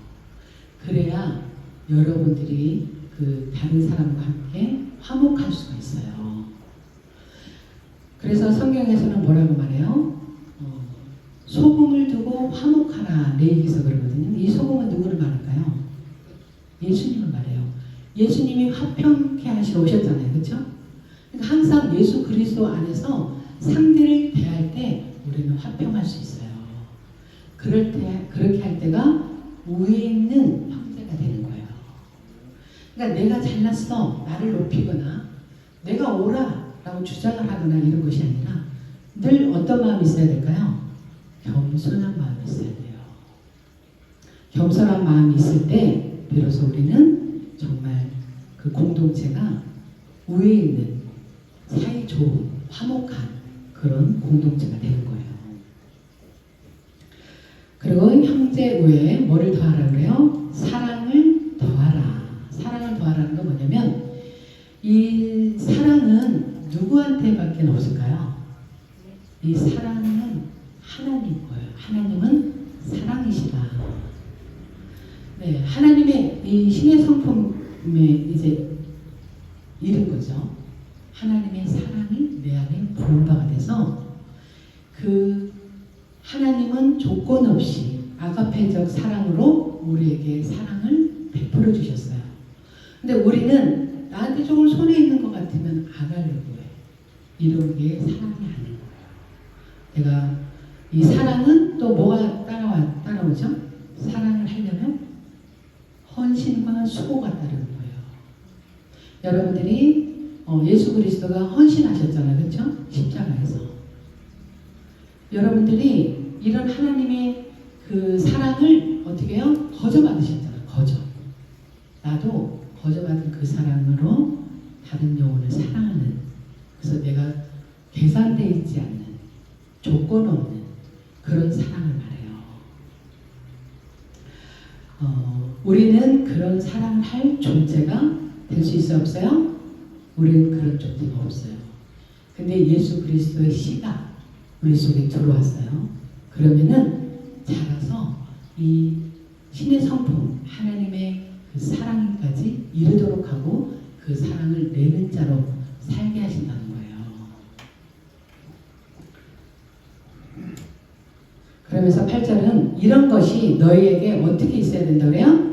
그래야 여러분들이 그 다른 사람과 함께 화목할 수가 있어요. 그래서 성경에서는 뭐라고 말해요? 소금을 두고 화목하라 레위기서 그러거든요. 이 소금은 누구를 말할까요? 예수님을 말해요. 예수님이 화평케 하시러 오셨잖아요. 그렇죠? 그러니까 항상 예수 그리스도 안에서 상대를 대할 때 우리는 화평할 수 있어요. 그렇게 할 때가 위에 있는 형제가 되는 거예요. 그러니까 내가 잘났어 나를 높이거나 내가 오라 라고 주장을 하거나 이런 것이 아니라 늘 어떤 마음이 있어야 될까요? 겸손한 마음이 있어야 돼요. 겸손한 마음이 있을 때 비로소 우리는 정말 그 공동체가 위에 있는 사이 좋은 화목한 그런 공동체가 되는 거예요. 그리고 형제 외에 뭐를 더하라 그래요? 사랑을 더하라. 사랑을 더하라는 건 뭐냐면 이 사랑은 누구한테밖에 없을까요? 이 사랑은 하나님 거예요. 하나님은 사랑이시다. 네, 하나님의 이 신의 성품에 이제 이른 거죠. 하나님의 사랑이 내 안에 부은 바가 돼서 그 하나님은 조건 없이 아가페적 사랑으로 우리에게 사랑을 베풀어 주셨어요. 근데 우리는 나한테 조금 손해 있는 것 같으면 아가려고 해. 이런 게 사랑이 아닌 거예요. 내가 이 사랑은 또 뭐가 따라오죠? 사랑을 하려면 헌신과 수고가 따르는 거예요. 여러분들이 예수 그리스도가 헌신하셨잖아요. 그렇죠? 십자가에서. 여러분들이 이런 하나님의 그 사랑을 어떻게 해요? 거저받으셨잖아요. 거저. 나도 거저받은 그 사랑으로 다른 영혼을 사랑하는, 그래서 내가 계산되어 있지 않는 조건 없는 그런 사랑을 말해요. 우리는 그런 사랑을 할 존재가 될 수 있어요? 없어요? 우리는 그런 존재가 없어요. 근데 예수 그리스도의 씨가 우리 속에 들어왔어요. 그러면은 자라서 이 신의 성품, 하나님의 그 사랑까지 이르도록 하고 그 사랑을 내는 자로 살게 하신다는 거예요. 그러면서 8절은 이런 것이 너희에게 어떻게 있어야 된다고 그래요?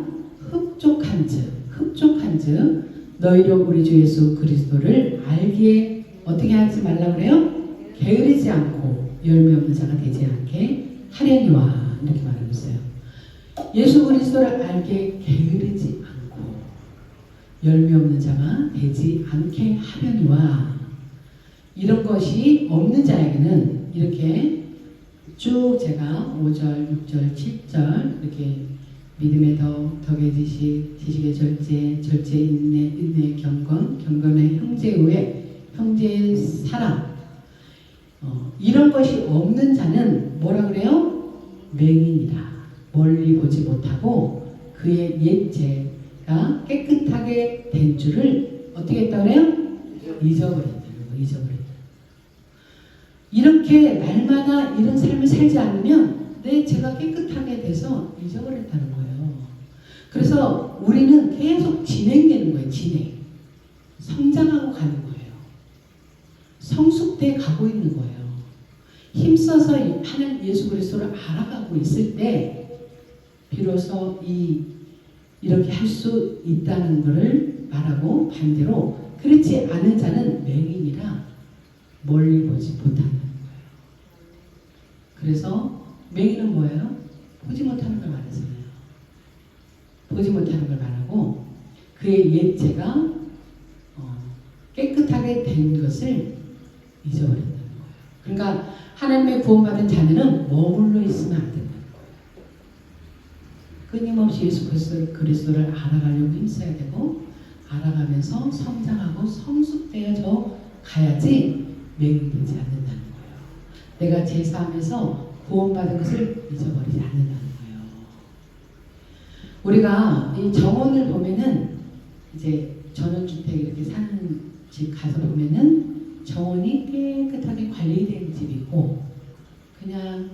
흡족한즉 너희로 우리 주 예수 그리스도를 알기에 어떻게 하지 말라고 그래요? 게으르지 않고 열매 없는 자가 되지 않게 하려니와 이렇게 말하고 있어요. 예수 그리스도를 알기에 게으르지 않고 열매 없는 자가 되지 않게 하려니와, 이런 것이 없는 자에게는 이렇게 쭉 제가 5절, 6절, 7절 이렇게 믿음의 덕의 지식, 지식의 절제, 인내, 경건의 형제의 사랑, 이런 것이 없는 자는 뭐라 그래요? 맹인이라. 멀리 보지 못하고 그의 옛죄가 깨끗하게 된 줄을 어떻게 했다 그래요? 잊어버린다. 이렇게 날마다 이런 삶을 살지 않으면 내 죄가 깨끗하게 돼서 잊어버렸다는 거예요. 그래서 우리는 계속 진행되는 거예요. 성장하고 가는 거예요. 성숙돼 가고 있는 거예요. 힘써서 하나님 예수 그리스도를 알아가고 있을 때 비로소 이렇게 할 수 있다는 것을 말하고, 반대로 그렇지 않은 자는 맹인이라 멀리 보지 못하는 거예요. 그래서 맹인은 뭐예요? 보지 못하는 걸 말하잖아요. 보지 못하는 걸 말하고 그의 옛죄가 깨끗하게 된 것을 잊어버린다는 거예요. 그러니까 하나님의 구원받은 자녀는 머물러 있으면 안 된다는 거예요. 끊임없이 예수 그리스도를 알아가려고 힘써야 되고, 알아가면서 성장하고 성숙되어져 가야지 맹인되지 않는다는 거예요. 내가 제사하면서 구원받은 것을 잊어버리지 않는다는 거예요. 우리가 이 정원을 보면은 이제 전원주택 이렇게 사는 집 가서 보면은 정원이 깨끗하게 관리된 집이 있고, 그냥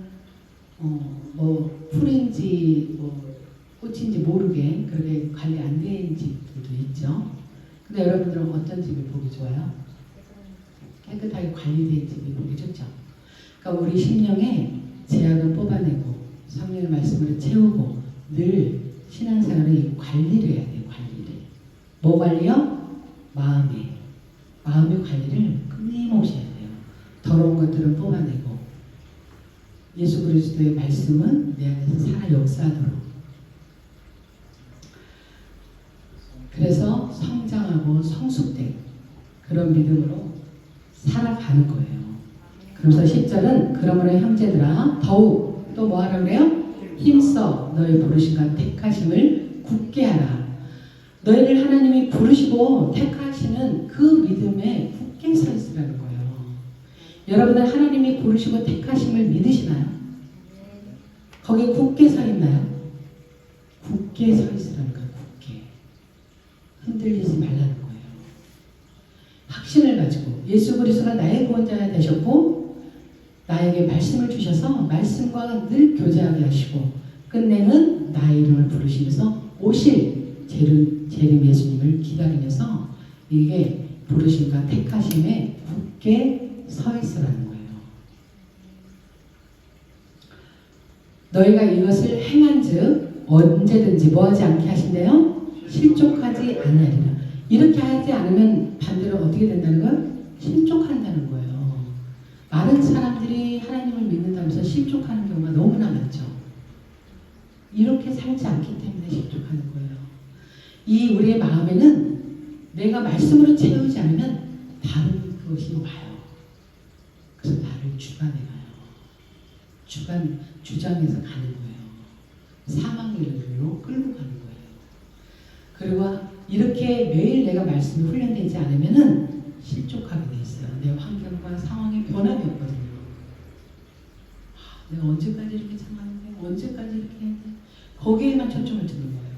뭐 풀인지 뭐 꽃인지 모르게 그렇게 관리 안 된 집들도 있죠. 근데 여러분들은 어떤 집을 보기 좋아요? 깨끗하게 관리된 집이 보기 좋죠. 그러니까 우리 심령에 제약을 뽑아내고 성령의 말씀으로 채우고 늘 신앙생활을 관리를 해야 돼요. 뭐 관리요? 마음의 관리를 끊임없이 해야 돼요. 더러운 것들은 뽑아내고 예수 그리스도의 말씀은 내 안에서 살아 역사하도록. 그래서 성장하고 성숙된 그런 믿음으로 살아가는 거예요. 그래서 10절은 그러므로 형제들아 더욱 또 뭐 하라 그래요? 힘써 너희 부르심과 택하심을 굳게 하라. 너희를 하나님이 부르시고 택하시는 그 믿음에 굳게 서 있으라는 거예요. 여러분들 하나님이 부르시고 택하심을 믿으시나요? 거기에 굳게 서 있나요? 굳게 서 있으라는 거예요. 굳게. 흔들리지 말라는 거예요. 확신을 가지고 예수 그리스도가 나의 구원자 되셨고 나에게 말씀을 주셔서 말씀과 늘 교제하게 하시고 끝내는 나의 이름을 부르시면서 오실 재림 예수님을 기다리면서 이게 부르심과 택하심에 굳게 서 있으라는 거예요. 너희가 이것을 행한즉 언제든지 뭐하지 않게 하신대요? 실족하지 아니하리라. 이렇게 하지 않으면 반대로 어떻게 된다는 거예요? 실족한다는 거예요. 많은 사람들이 하나님을 믿는다면서 실족하는 경우가 너무나 많죠. 이렇게 살지 않기 때문에 실족하는 거예요. 이 우리의 마음에는 내가 말씀으로 채우지 않으면 다른 것이 와요. 그래서 나를 주관해가요. 주장해서 가는 거예요. 사망의 길로 끌고 가는 거예요. 그리고 이렇게 매일 내가 말씀이 훈련되지 않으면은 실족하게 돼 있어요. 내 환경과 상황에 변함이 없거든요. 내가 언제까지 이렇게 참았는데, 언제까지 이렇게 했는데, 거기에만 초점을 두는 거예요.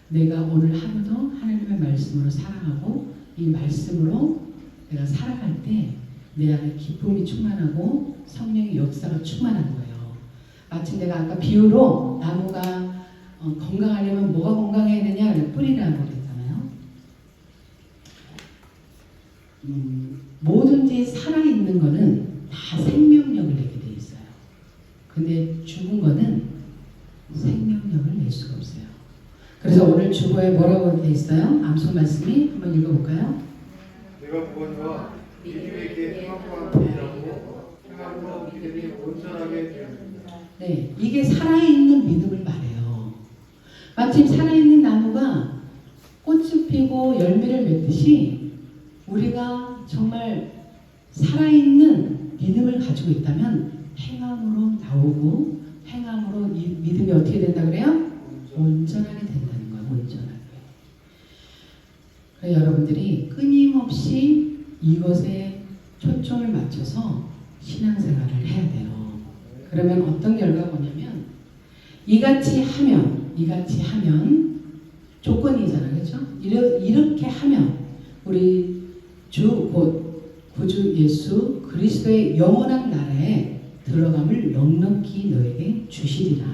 내가 오늘 하루도 하나님의 말씀으로 살아가고 이 말씀으로 내가 살아갈 때 내 안에 기쁨이 충만하고 성령의 역사가 충만한 거예요. 마치 내가 아까 비유로 나무가 건강하려면 뭐가 건강해야 되냐? 뿌리라고 그랬잖아요. 뭐든지 살아있는 거는 다 생명력을 내게 돼 있어요. 근데 죽은 거는 생명력을 낼 수가 없어요. 그래서 오늘 주보에 뭐라고 돼 있어요? 암송 말씀이 한번 읽어볼까요? 내가 구원과 믿음에게 행함과 함께 일하고 행함으로 믿음이 온전하게 되었습니다. 네, 이게 살아있는 믿음을 말해요. 마침 살아있는 나무가 꽃을 피고 열매를 맺듯이 우리가 정말 살아있는 믿음을 가지고 있다면 행함으로 나오고 행함으로 이 믿음이 어떻게 된다 그래요? 온전하게 된다는 거예요. 온전하게. 그래서 여러분들이 끊임없이 이것에 초점을 맞춰서 신앙생활을 해야 돼요. 그러면 어떤 결과가 오냐면 이같이 하면 조건이잖아요. 그렇죠? 이렇게 하면 우리 곧 구주 예수 그리스도의 영원한 나라에 들어감을 넉넉히 너에게 주시리라.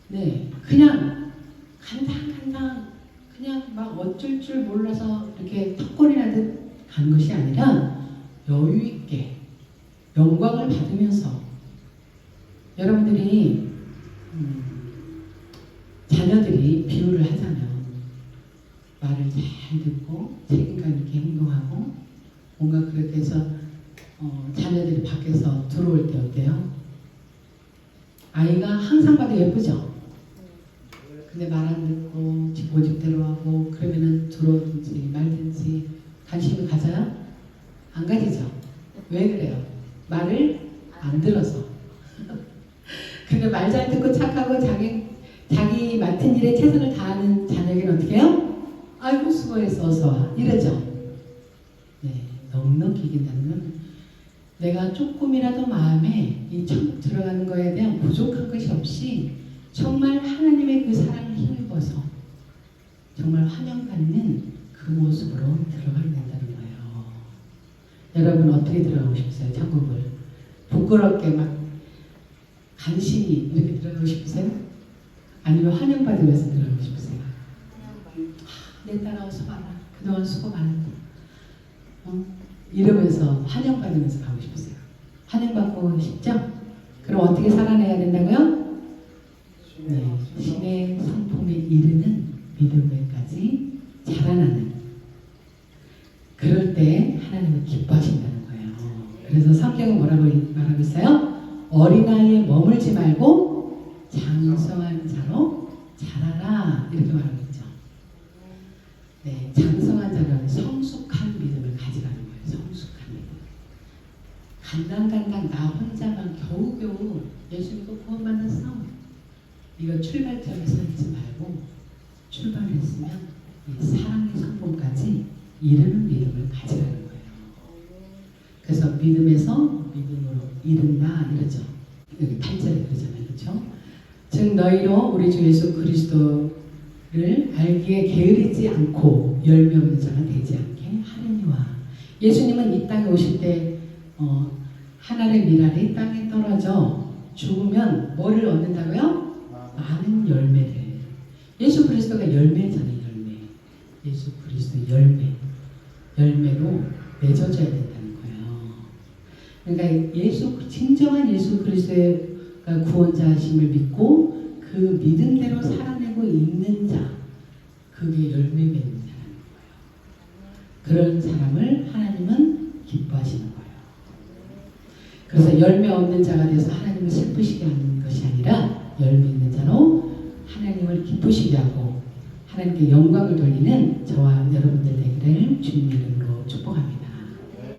네, 그냥 간당 그냥 막 어쩔 줄 몰라서 이렇게 턱걸이 나듯 가는 것이 아니라 여유 있게 영광을 받으면서 여러분들이 자녀들이 비유를 하잖아요. 말을 잘 듣고 책임감 있게 행동하고 뭔가 그렇게 해서 자녀들이 밖에서 들어올 때 어때요? 아이가 항상 봐도 예쁘죠? 근데 말 안 듣고 고집대로 하고 그러면은 들어오든지 말든지 관심을 가져요? 안 가지죠? 왜 그래요? 말을 안 들어서. 근데 말 잘 듣고 착하고 자기 맡은 일에 최선을 다하는 자녀에게는 어떻게 해요? 아이고 수고했어 어서 와 이러죠. 네, 넉넉히 이긴다는 건 내가 조금이라도 마음에 이 천국 들어가는 거에 대한 부족한 것이 없이 정말 하나님의 그 사랑을 힘입어서 정말 환영받는 그 모습으로 들어가야 된다는 거예요. 여러분 어떻게 들어가고 싶으세요? 천국을 부끄럽게 막 간신히 이렇게 들어가고 싶으세요? 아니면 환영받으면서 들어가고 싶으세요? 내 따라와서 봐라. 그동안 수고 많았다. 이러면서 환영받으면서 가고 싶으세요? 환영받고 싶죠? 그럼 어떻게 살아내야 된다고요? 네, 신의 성품에 이르는 믿음에까지 자라나는 그럴 때 하나님은 기뻐하신다는 거예요. 그래서 성경은 뭐라고 말하고 있어요? 어린아이의 머물지 말고 장성한 자로 자라라 이렇게 말하고 있죠. 네, 장성한 자는 성숙한 믿음을 가져가는 거예요. 성숙한 믿음. 간당간당 나 혼자만 겨우겨우 예수 믿고 구원받았어. 이거 출발점에 서 있지 말고 출발했으면 이 사랑의 성공까지 이르는 믿음을 가져가는 거예요. 그래서 믿음에서 믿음으로 이른다 이러죠. 여기 8절에 그러잖아요. 그렇죠? 즉 너희로 우리 주 예수 그리스도를 알기에 게으르지 않고 열매 없는 자가 되지 않게 하느니와. 예수님은 이 땅에 오실 때 하늘의 미랄이 땅에 떨어져 죽으면 뭐를 얻는다고요? 많은 열매를. 예수 그리스도가 열매잖아요. 열매. 예수 그리스도 열매로 맺어져야 된다는 거예요. 그러니까 진정한 예수 그리스도가 구원자심을 믿고 그 믿음대로 살아내고 있는 자, 그게 열매 맺는 자라는 거예요. 그런 사람을 하나님은 기뻐하시는 거예요. 그래서 열매 없는 자가 돼서 하나님을 슬프시게 하는 것이 아니라 열매 있는 자로 하나님을 기쁘시게 하고 하나님께 영광을 돌리는 저와 여러분들 되기를 주님의 이름으로 축복합니다.